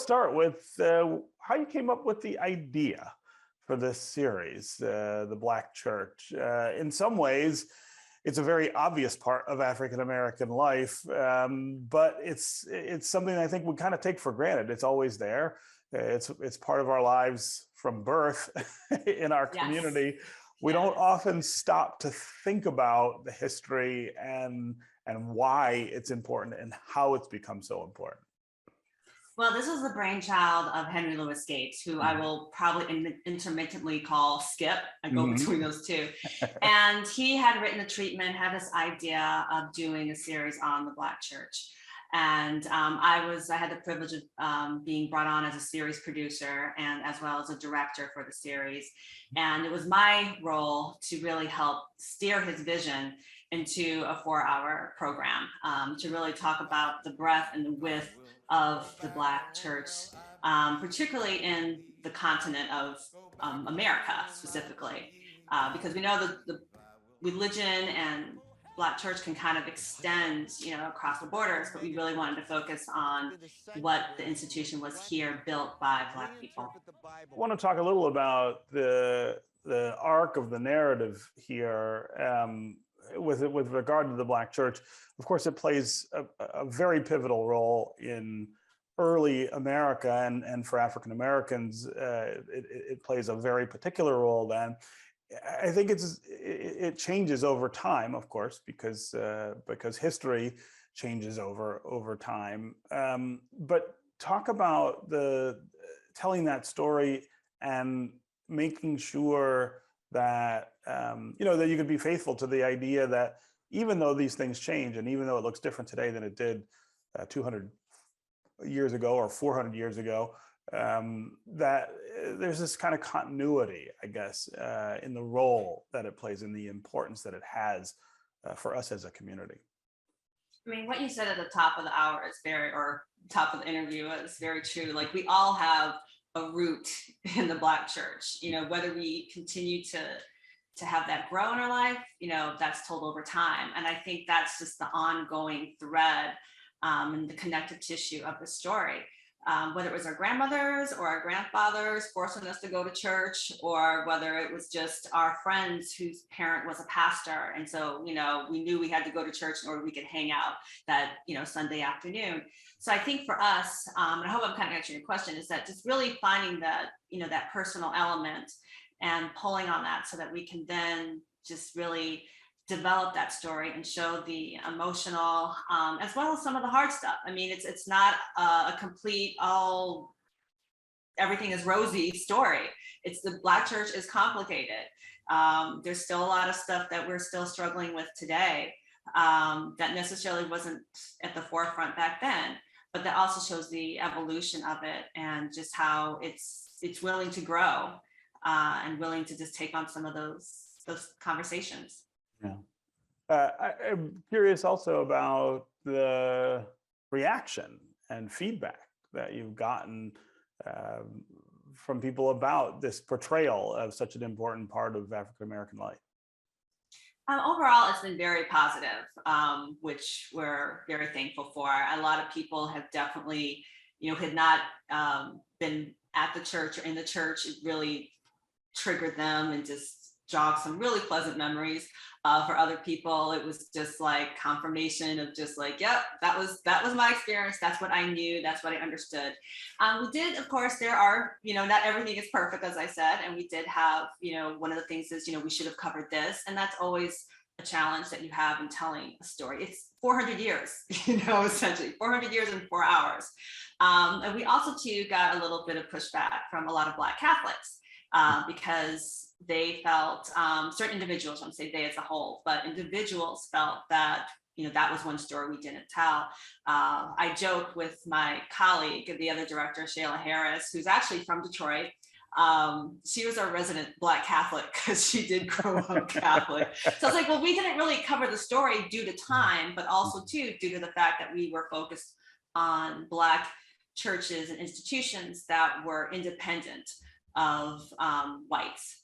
let's start with how you came up with the idea for this series, The Black Church. In some ways, it's a very obvious part of African American life, but it's something I think we kind of take for granted. It's always there. It's part of our lives from birth in our Yes. community. We don't Yes. often stop to think about the history and why it's important and how it's become so important. Well, this was the brainchild of Henry Louis Gates, who I will probably intermittently call Skip. I go Mhm. between those two. And he had written a treatment, had this idea of doing a series on the Black church. And I had the privilege of being brought on as a series producer and as well as a director for the series. And it was my role to really help steer his vision into a 4-hour program to really talk about the breadth and the width of the Black church, particularly in the continent of America specifically, because we know that the religion and Black church can kind of extend, across the borders, but we really wanted to focus on what the institution was here built by Black people. I want to talk a little about the arc of the narrative here with regard to the Black church. Of course, it plays a very pivotal role in early America, and for African Americans, it plays a very particular role then. I think it changes over time, of course, because history changes over time. But talk about telling that story and making sure that that you could be faithful to the idea that even though these things change, and even though it looks different today than it did 200 years ago or 400 years ago, that there's this kind of continuity, I guess, in the role that it plays and the importance that it has for us as a community. I mean, what you said at the top of the hour or top of the interview is very true. Like, we all have a root in the Black church, whether we continue to have that grow in our life, that's told over time. And I think that's just the ongoing thread and the connective tissue of the story. Whether it was our grandmothers or our grandfathers forcing us to go to church, or whether it was just our friends whose parent was a pastor. And so, we knew we had to go to church in order we could hang out that, Sunday afternoon. So I think for us, and I hope I'm kind of answering your question, is that just really finding that, that personal element and pulling on that so that we can then just really develop that story and show the emotional as well as some of the hard stuff. I mean, it's not a complete everything is rosy story. It's the Black church is complicated. There's still a lot of stuff that we're still struggling with today that necessarily wasn't at the forefront back then, but that also shows the evolution of it and just how it's willing to grow and willing to just take on some of those conversations. Yeah. I'm curious also about the reaction and feedback that you've gotten from people about this portrayal of such an important part of African American life. Overall, it's been very positive, which we're very thankful for. A lot of people have definitely, had not been at the church or in the church. It really triggered them and just jogged some really pleasant memories. For other people, it was just like confirmation of just like, yep, that was my experience. That's what I knew. That's what I understood. We did, of course, there are, not everything is perfect, as I said. And we did have, one of the things is, we should have covered this. And that's always a challenge that you have in telling a story. It's 400 years, essentially 400 years in 4 hours. And we also too got a little bit of pushback from a lot of Black Catholics because they felt, certain individuals, I won't say they as a whole, but individuals felt that, that was one story we didn't tell. I joke with my colleague, the other director, Shayla Harris, who's actually from Detroit. She was our resident Black Catholic because she did grow up Catholic. So I was like, well, we didn't really cover the story due to time, but also too, due to the fact that we were focused on Black churches and institutions that were independent of whites.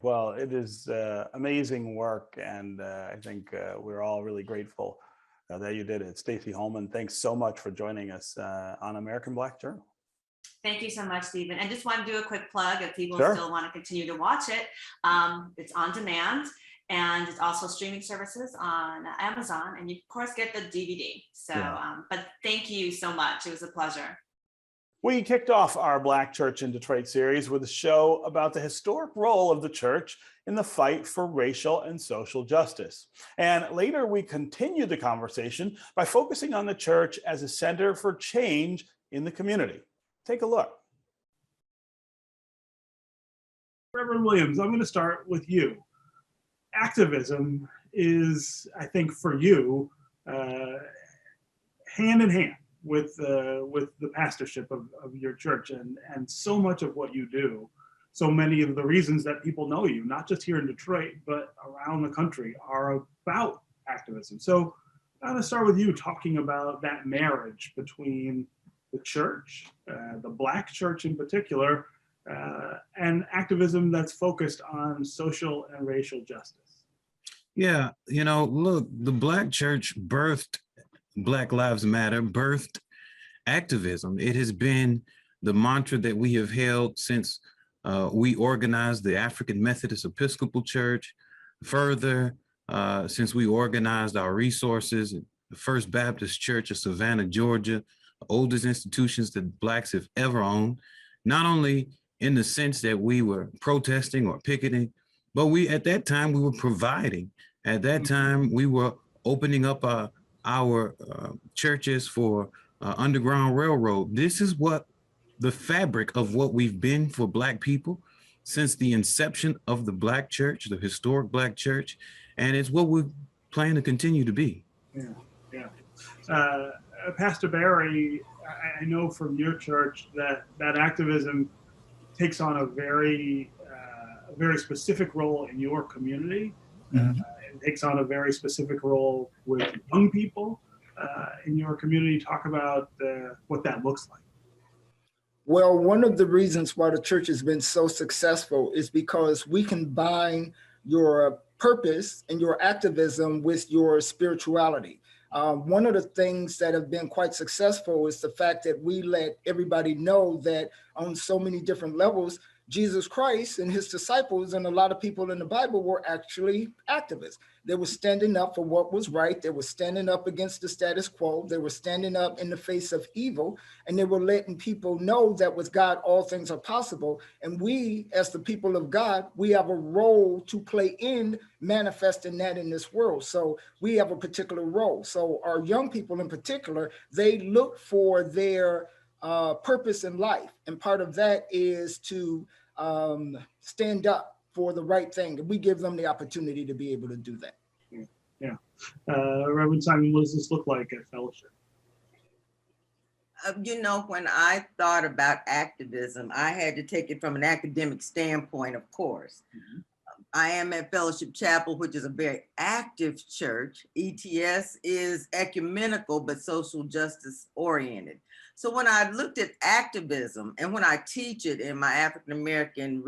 Well, it is amazing work, and I think we're all really grateful that you did it. Stacey Holman, thanks so much for joining us on American Black Journal. Thank you so much, Stephen. And just want to do a quick plug if people Sure. still want to continue to watch it. It's on demand, and it's also streaming services on Amazon, and you of course get the DVD. So, Yeah. but thank you so much. It was a pleasure. We kicked off our Black Church in Detroit series with a show about the historic role of the church in the fight for racial and social justice. And later we continued the conversation by focusing on the church as a center for change in the community. Take a look. Reverend Williams, I'm going to start with you. Activism is, I think, for you, hand in hand with the pastorship of your church, and so much of what you do, so many of the reasons that people know you, not just here in Detroit, but around the country, are about activism. So I'm going to start with you talking about that marriage between the church, the Black church in particular, and activism that's focused on social and racial justice. Yeah, look, the Black church birthed Black Lives Matter, birthed activism. It has been the mantra that we have held since we organized the African Methodist Episcopal Church, further, since we organized our resources, the First Baptist Church of Savannah, Georgia, the oldest institutions that Blacks have ever owned, not only in the sense that we were protesting or picketing, but at that time, we were providing. At that time, we were opening up our churches for Underground Railroad. This is what the fabric of what we've been for Black people since the inception of the Black church, the historic Black church, and it's what we plan to continue to be. Yeah. Pastor Barry, I know from your church that activism takes on a very specific role in your community. It takes on a very specific role with young people in your community. Talk about what that looks like. Well, one of the reasons why the church has been so successful is because we combine your purpose and your activism with your spirituality. One of the things that have been quite successful is the fact that we let everybody know that on so many different levels, Jesus Christ and his disciples and a lot of people in the Bible were actually activists. They were standing up for what was right. They were standing up against the status quo. They were standing up in the face of evil, and they were letting people know that with God, all things are possible. And we, as the people of God, we have a role to play in manifesting that in this world. So we have a particular role. So our young people in particular, they look for their purpose in life. And part of that is to stand up for the right thing. And we give them the opportunity to be able to do that. Yeah. Reverend Simon, what does this look like at Fellowship? When I thought about activism, I had to take it from an academic standpoint, of course. Mm-hmm. I am at Fellowship Chapel, which is a very active church. ETS is ecumenical, but social justice oriented. So when I looked at activism, and when I teach it in my African-American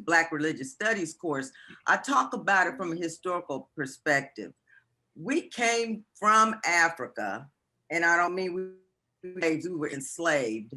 Black religious studies course, I talk about it from a historical perspective. We came from Africa, and I don't mean we were enslaved.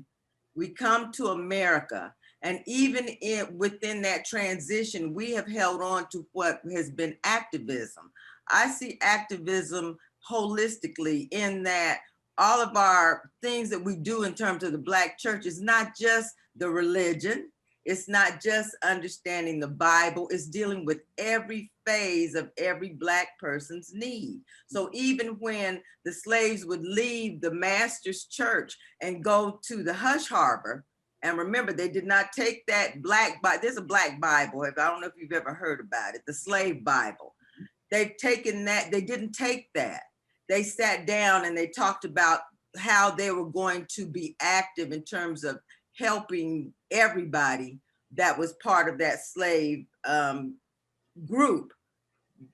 We come to America, and even within that transition, we have held on to what has been activism. I see activism holistically in that all of our things that we do in terms of the Black church is not just the religion. It's not just understanding the Bible. It's dealing with every phase of every Black person's need. So even when the slaves would leave the master's church and go to the hush harbor, and remember, they did not take that Black Bible. There's a Black Bible. I don't know if you've ever heard about it, the slave Bible. They've taken that. They didn't take that. They sat down and they talked about how they were going to be active in terms of helping everybody that was part of that slave group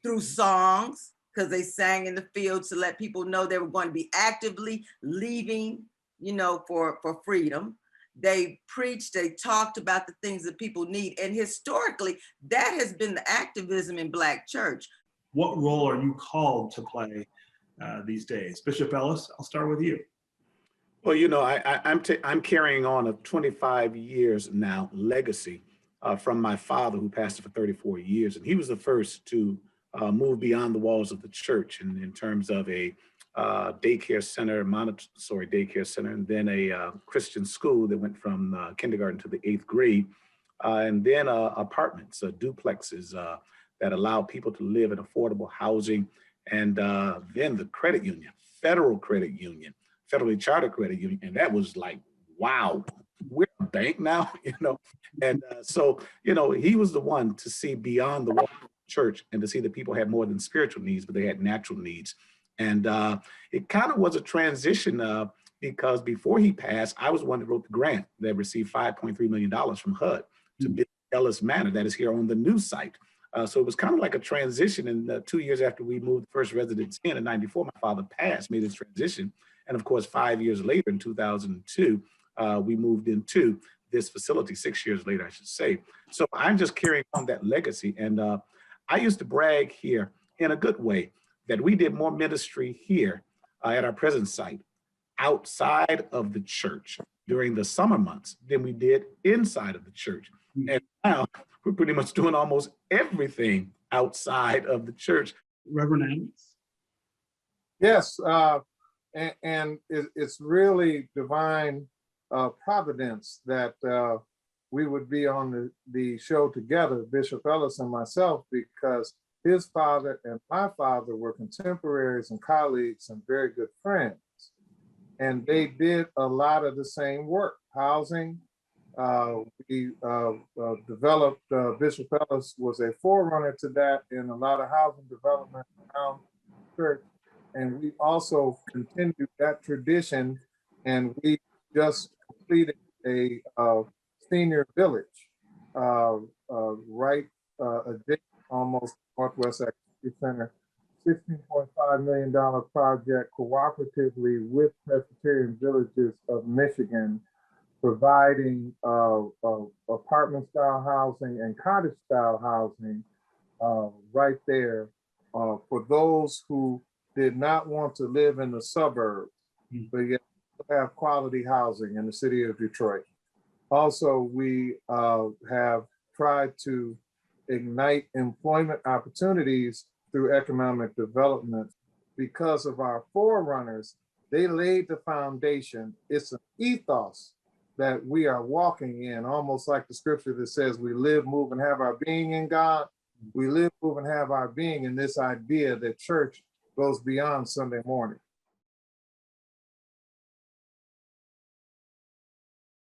through songs, because they sang in the fields to let people know they were going to be actively leaving, for freedom. They preached, they talked about the things that people need. And historically, that has been the activism in Black church. What role are you called to play these days? Bishop Ellis, I'll start with you. Well, you know, I'm carrying on a 25 years now legacy from my father, who pastored for 34 years, and he was the first to move beyond the walls of the church in terms of a daycare center, Montessori daycare center, and then a Christian school that went from kindergarten to the 8th grade, and then apartments, duplexes that allow people to live in affordable housing, and then the credit union, federal credit union, federally chartered credit union, and that was like, wow, we're a bank now, you know. And so, you know, he was the one to see beyond the wall of the church and to see that people had more than spiritual needs, but they had natural needs. And it kind of was a transition because before he passed, I was the one that wrote the grant that received $5.3 million from HUD to build Ellis Manor that is here on the new site. So it was kind of like a transition. And 2 years after we moved the first residents in '94, my father passed, made his transition. And of course, 5 years later, in 2002, we moved into this facility, 6 years later, I should say. So I'm just carrying on that legacy. And I used to brag here in a good way that we did more ministry here at our present site outside of the church during the summer months than we did inside of the church. And now we're pretty much doing almost everything outside of the church. Reverend Adams? Yes, and it's really divine providence that we would be on the show together, Bishop Ellis and myself, because his father and my father were contemporaries and colleagues and very good friends. And they did a lot of the same work, housing. We developed, Bishop Ellis was a forerunner to that in a lot of housing development around the church. And we also continued that tradition, and we just completed a senior village right adjacent, almost Northwest Activity Center, $16.5 million project cooperatively with Presbyterian Villages of Michigan, providing apartment-style housing and cottage-style housing right there for those who did not want to live in the suburbs, but yet have quality housing in the city of Detroit. Also, we have tried to ignite employment opportunities through economic development. Because of our forerunners, they laid the foundation. It's an ethos that we are walking in, almost like the scripture that says we live, move, and have our being in God. We live, move, and have our being in this idea that church goes beyond Sunday morning.